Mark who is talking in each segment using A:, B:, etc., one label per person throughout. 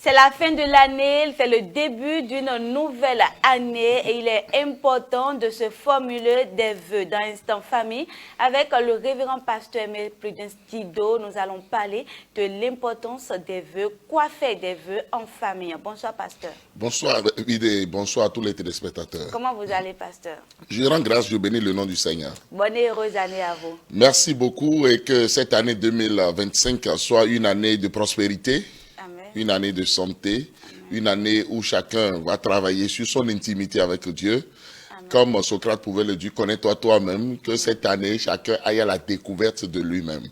A: C'est la fin de l'année, c'est le début d'une nouvelle année et il est important de se formuler des vœux. Dans l'instant famille, avec le révérend pasteur Aimé Prudence Tido, nous allons parler de l'importance des vœux. Quoi faire des vœux en famille? Bonsoir pasteur.
B: Bonsoir David, bonsoir à tous les téléspectateurs.
A: Comment vous allez pasteur?
B: Je rends grâce, je bénis le nom du Seigneur.
A: Bonne et heureuse année à vous.
B: Merci beaucoup et que cette année 2025 soit une année de prospérité.
A: Amen.
B: Une année de santé, une année où chacun va travailler sur son intimité avec Dieu. Amen. Comme Socrate pouvait le dire, connais-toi toi-même, que cette année, chacun aille à la découverte de lui-même.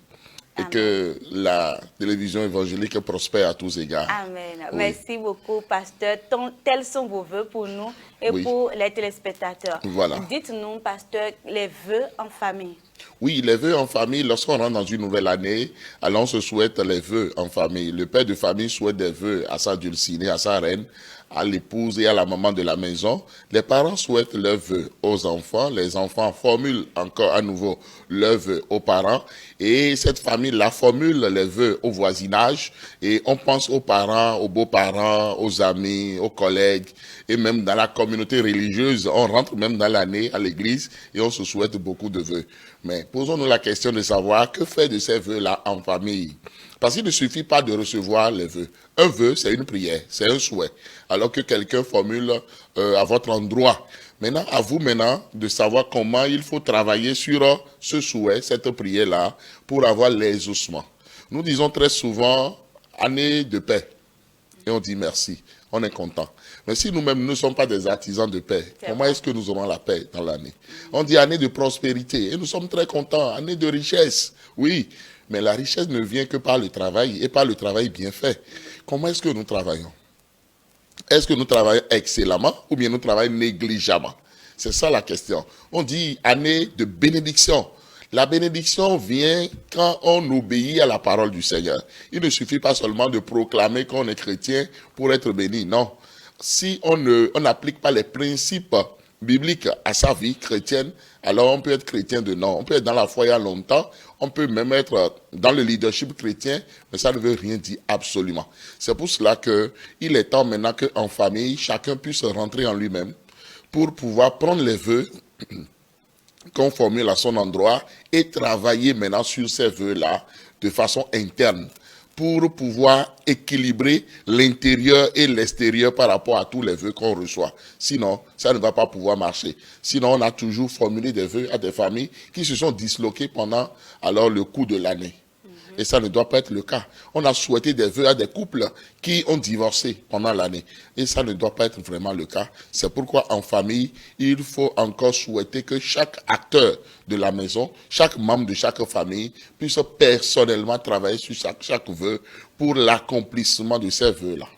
B: Et que la télévision évangélique prospère à tous égards.
A: Amen. Oui. Merci beaucoup, pasteur. Tels sont vos vœux pour nous et pour les téléspectateurs.
B: Voilà.
A: Dites-nous, pasteur, les vœux en famille.
B: Oui, les vœux en famille, lorsqu'on rentre dans une nouvelle année, alors on se souhaite les vœux en famille. Le père de famille souhaite des vœux à sa dulcinée, à sa reine, à l'épouse et à la maman de la maison. Les parents souhaitent leurs vœux aux enfants. Les enfants formulent encore à nouveau leurs vœux aux parents. Et cette famille-là formule les vœux au voisinage. Et on pense aux parents, aux beaux-parents, aux amis, aux collègues. Et même dans la communauté religieuse, on rentre même dans l'année à l'église et on se souhaite beaucoup de vœux. Mais posons-nous la question de savoir que faire de ces vœux-là en famille. Parce qu'il ne suffit pas de recevoir les vœux. Un vœu, c'est une prière, c'est un souhait. Alors que quelqu'un formule à votre endroit. Maintenant, à vous maintenant de savoir comment il faut travailler sur ce souhait, cette prière-là, pour avoir l'exaucement. Nous disons très souvent, année de paix. Et on dit merci, on est content. Mais si nous-mêmes ne sommes pas des artisans de paix, comment est-ce que nous aurons la paix dans l'année? On dit année de prospérité, et nous sommes très contents, année de richesse, oui. Mais la richesse ne vient que par le travail, et par le travail bien fait. Comment est-ce que nous travaillons? Est-ce que nous travaillons excellemment, ou bien nous travaillons négligemment? C'est ça la question. On dit année de bénédiction. La bénédiction vient quand on obéit à la parole du Seigneur. Il ne suffit pas seulement de proclamer qu'on est chrétien pour être béni, non. Si on n'applique pas les principes bibliques à sa vie chrétienne, alors on peut être chrétien de nom. On peut être dans la foi il y a longtemps, on peut même être dans le leadership chrétien, mais ça ne veut rien dire absolument. C'est pour cela qu'il est temps maintenant qu'en famille, chacun puisse rentrer en lui-même pour pouvoir prendre les vœux qu'on formule à son endroit et travailler maintenant sur ces vœux-là de façon interne pour pouvoir équilibrer l'intérieur et l'extérieur par rapport à tous les vœux qu'on reçoit. Sinon, ça ne va pas pouvoir marcher. Sinon, on a toujours formulé des vœux à des familles qui se sont disloquées pendant alors le cours de l'année. Et ça ne doit pas être le cas. On a souhaité des vœux à des couples qui ont divorcé pendant l'année. Et ça ne doit pas être vraiment le cas. C'est pourquoi en famille, il faut encore souhaiter que chaque acteur de la maison, chaque membre de chaque famille puisse personnellement travailler sur chaque vœu pour l'accomplissement de ces vœux-là.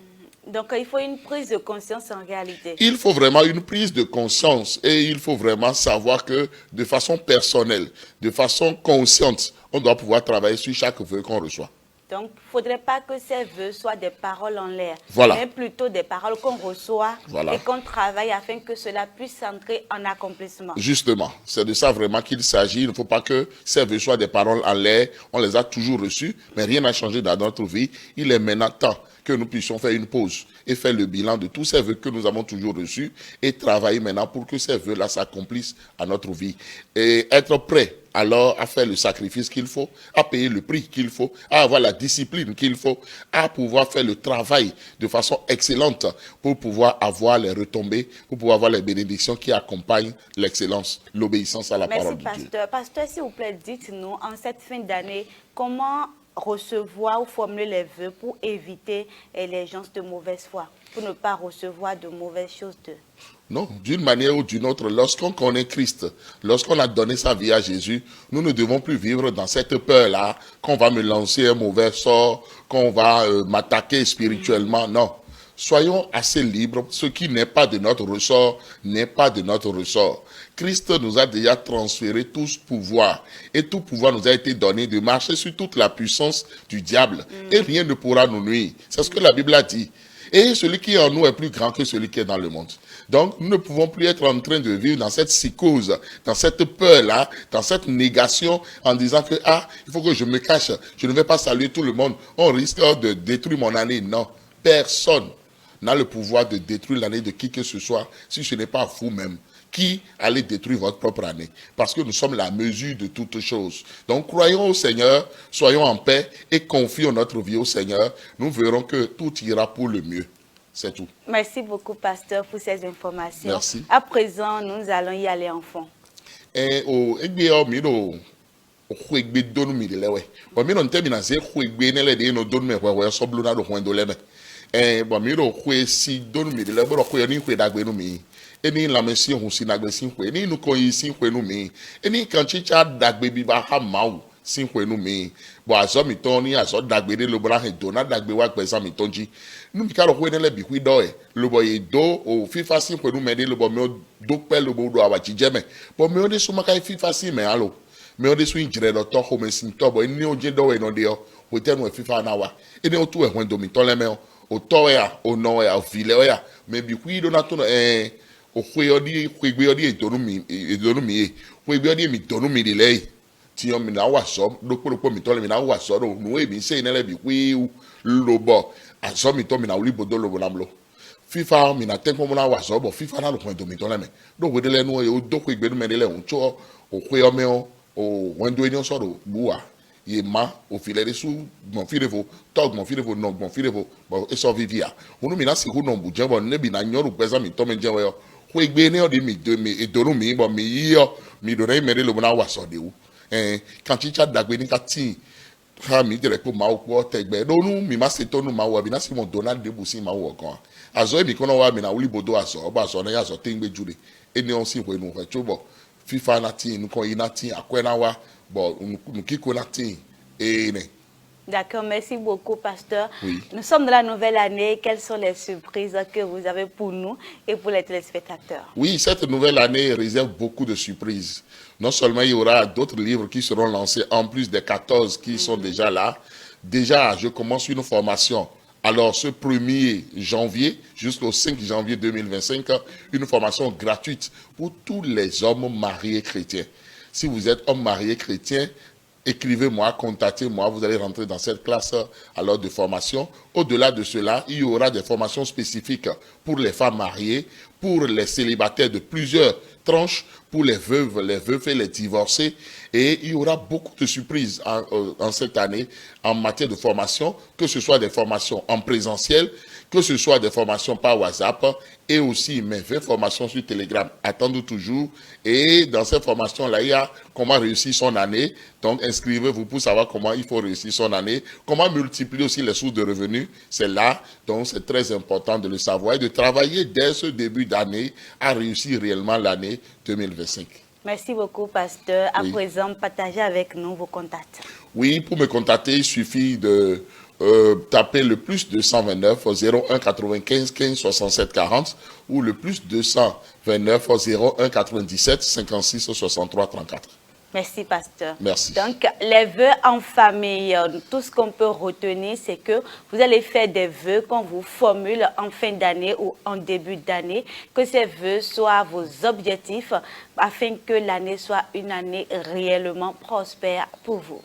A: Donc, il faut une prise de conscience en réalité.
B: Il faut vraiment une prise de conscience et il faut vraiment savoir que de façon personnelle, de façon consciente, on doit pouvoir travailler sur chaque vœu qu'on reçoit.
A: Donc, il ne faudrait pas que ces vœux soient des paroles en l'air,
B: mais
A: plutôt des paroles qu'on reçoit et qu'on travaille afin que cela puisse entrer en accomplissement.
B: Justement, c'est de ça vraiment qu'il s'agit. Il ne faut pas que ces vœux soient des paroles en l'air. On les a toujours reçus, mais rien n'a changé dans notre vie. Il est maintenant temps que nous puissions faire une pause et faire le bilan de tous ces vœux que nous avons toujours reçus et travailler maintenant pour que ces vœux-là s'accomplissent à notre vie. Et être prêt alors à faire le sacrifice qu'il faut, à payer le prix qu'il faut, à avoir la discipline qu'il faut, à pouvoir faire le travail de façon excellente pour pouvoir avoir les retombées, pour pouvoir avoir les bénédictions qui accompagnent l'excellence, l'obéissance à la parole de Dieu.
A: Merci, pasteur. Pasteur, s'il vous plaît, dites-nous, en cette fin d'année, comment recevoir ou formuler les vœux pour éviter les gens de mauvaise foi, pour ne pas recevoir de mauvaises choses d'eux?
B: Non, d'une manière ou d'une autre, lorsqu'on connaît Christ, lorsqu'on a donné sa vie à Jésus, nous ne devons plus vivre dans cette peur-là, qu'on va me lancer un mauvais sort, qu'on va m'attaquer spirituellement. Non, soyons assez libres. Ce qui n'est pas de notre ressort n'est pas de notre ressort. Christ nous a déjà transféré tout ce pouvoir. Et tout pouvoir nous a été donné de marcher sur toute la puissance du diable. Et rien ne pourra nous nuire. C'est ce que la Bible a dit. Et celui qui est en nous est plus grand que celui qui est dans le monde. Donc, nous ne pouvons plus être en train de vivre dans cette psychose, dans cette peur-là, dans cette négation, en disant que, il faut que je me cache, je ne vais pas saluer tout le monde, on risque de détruire mon année. Non, Personne n'a le pouvoir de détruire l'année de qui que ce soit si ce n'est pas vous-même qui allez détruire votre propre année. Parce que nous sommes la mesure de toutes choses. Donc croyons au Seigneur, soyons en paix et confions notre vie au Seigneur. Nous verrons que tout ira pour le mieux. C'est tout.
A: Merci beaucoup, pasteur, pour ces informations.
B: Merci.
A: À présent, nous allons y aller en fond.
B: Huegbe donu mi le we bo mi no ntemi na se huegbe ne le de no donu me we so blu na do hwen do le me bo mi ro hwe si donu mi le bo ro hwe ni hwe dagbe nu mi eni la me si hu si na gbe si hwe ni nu ko yi si hwe nu mi eni kan chicha dagbe bi ba ha mawu si hwe nu mi bo azo mi ton ni azo dagbe de lo bo la he do na dagbe wa gbe sa mi tonji nu mi ka ro hwe ne le bi hwi do e lo bo ye do o fifa si hwe nu me de lo bo mi do pe lo bo do awa jijeme bo mi o de suma kai fifa si me alo me o de so injire do to ho me sin to bo ni o je do we no de o o te no fifa na wa eni o tu e hwen do mi to le me o to ya o no ya o file ya me bi hwi do na to no o hwe odi hwegbe odi edonu mi hwegbe odi mi donu mi de le ti o mi na wa so do poropo mi to le mi na wa so do no e mi se ne le bi hwi lo bo aso mi to mi na uli bodo lo bo namlo fifa mi na tempo mo na wa so bo fifa na lo hwen do mi to le me do we de le no o do hwegbe no me de le o cho o hwe o me o wendo eni so do buwa ye ma o file de su gbon firevo tog gbon firevo no gbon firevo bo e so vivia unu mi na si hu no bu je bo ne bi na nyoru pesa mi to me je we hwe gbe ni o de mi do mi edonu mi bo mi yo mi do na mere lo na wa so de wu kan chicha dagbe ni ka tin ha mi dire ko ma o po tegbe no nu mi ma se to nu ma wo bi na si mo Donald de bu si ma wo kan azo e mi kono wa mi na uli bodo aso ba so na ya so tin gbe jure eni on si hwe nu hwe chobo fifa natin nous ko inatin akwena wa bon nous kiko natin ene.
A: D'accord, merci beaucoup, pasteur.
B: Oui.
A: Nous sommes dans la nouvelle année. Quelles sont les surprises que vous avez pour nous et pour les téléspectateurs?
B: Oui, cette nouvelle année réserve beaucoup de surprises. Non seulement il y aura d'autres livres qui seront lancés, en plus des 14 qui sont déjà là. Déjà, je commence une formation. Alors, ce 1er janvier jusqu'au 5 janvier 2025, une formation gratuite pour tous les hommes mariés chrétiens. Si vous êtes homme marié chrétien, écrivez-moi, contactez-moi, vous allez rentrer dans cette classe alors de formation. Au-delà de cela, il y aura des formations spécifiques pour les femmes mariées, pour les célibataires de plusieurs tranches, pour les veuves et les divorcés. Et il y aura beaucoup de surprises en cette année en matière de formation, que ce soit des formations en présentiel, que ce soit des formations par WhatsApp et aussi mes 20 formations sur Telegram. Attendez toujours. Et dans ces formations-là, il y a comment réussir son année. Donc, inscrivez-vous pour savoir comment il faut réussir son année. Comment multiplier aussi les sources de revenus. C'est là. Donc, c'est très important de le savoir et de travailler dès ce début d'année à réussir réellement l'année 2025.
A: Merci beaucoup, pasteur. À
B: Oui.
A: présent, partagez avec nous vos contacts.
B: Oui, pour me contacter, il suffit de taper le plus 229 01 95 15 67 40 ou le plus 229 01 97 56 63 34.
A: Merci, pasteur.
B: Merci.
A: Donc, les vœux en famille, tout ce qu'on peut retenir, c'est que vous allez faire des vœux qu'on vous formule en fin d'année ou en début d'année, que ces vœux soient vos objectifs afin que l'année soit une année réellement prospère pour vous.